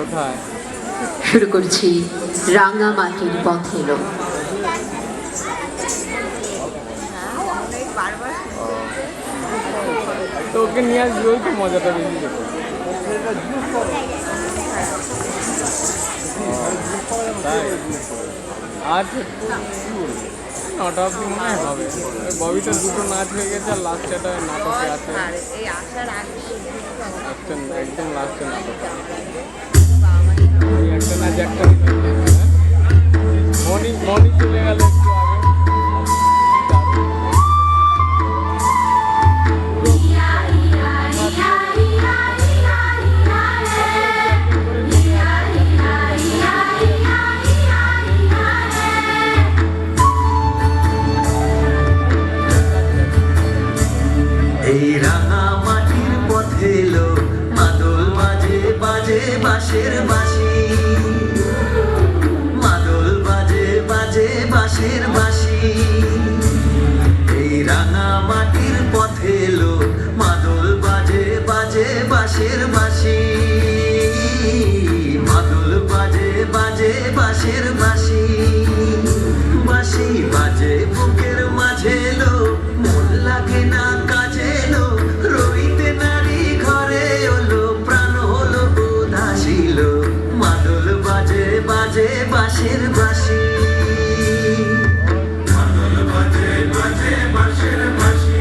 কোথায় শুরু করছি রাঙা মাটির পথ এলো। তো ওকে নিয়ে আসবি, ওই তো মজাটা বেশি দেখো। আজ 9টা অব্দি মনে হয় হবে। ববিটার দুটো নাচ হয়ে গেছে আর লাস্টেটা নাটকে আছে, একদম লাস্টে নাটক। একটা নাচ একটা মনি চলে গেল একটু আগে। এই রাঙা মাটির পথে এলো মাদল বাজে বাজে বাঁশের বাঁশি, মাদল বাজে বাজে বাঁশের বাঁশি। এই রাঙা মাটির পথে এলো মাদল বাজে বাজে বাঁশের বাঁশি, মাদল বাজে বাজে বাঁশের বাঁশি। বাঁশি বাজে বুকের মাঝে এলো, মন লাগে না কাজে এলো, রইতে নারী ঘরে এলো, প্রাণ হলো উদাসীল। মাদল বাজে বাজে বাঁশের বাঁশি, মাদল বাজে বাজে বাঁশের বাঁশি।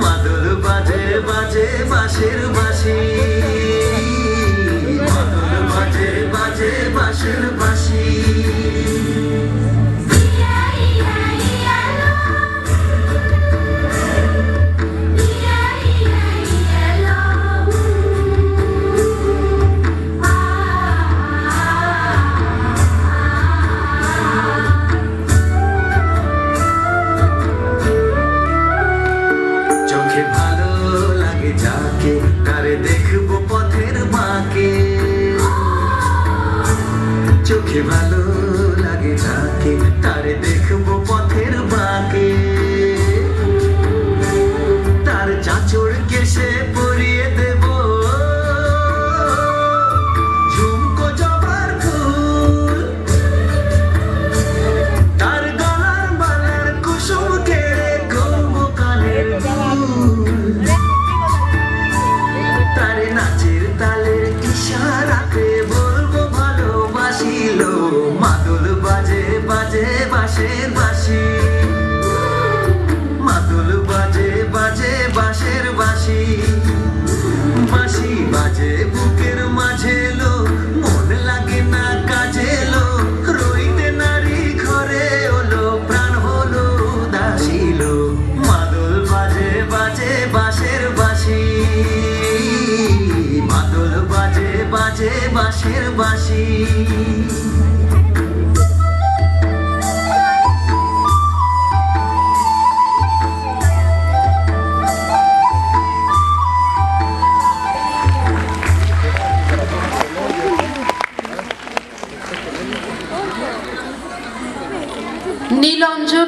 মাদল বাজে বাজে বাঁশের বাঁশি, মাদল বাজে বাজে বাঁশের বাঁশি। চোখে ভালো লাগে যাকে, তারে দেখবো পথের বাঁকে। চোখে ভালো লাগে যাকে, তারে দেখবো পথের বাঁকে। তার চাঁচড় কেশে পরিয়ে দেব ঝুমকো জবার ফুল, তার গলার মালার কুসুম কেড়ে করবো কানের দুল। তারে নাচের তালের ইশারাতে বলবো ভালোবাসিল। মাদল বাজে বাজে বাঁশের বাঁশি, মাদল বাজে বাজে বাঁশের বাঁশি। বাঁশি বাজে বুকের মাঝে এলো, মন লাগে না কাজে এলো, রইতে নারী ঘরে এলো, প্রাণ হলো উদাসীল। মাদল বাজে বাজে বাঁশের বাঁশি, মাদল বাজে বাজে বাঁশের বাঁশি। নীলঞ্জন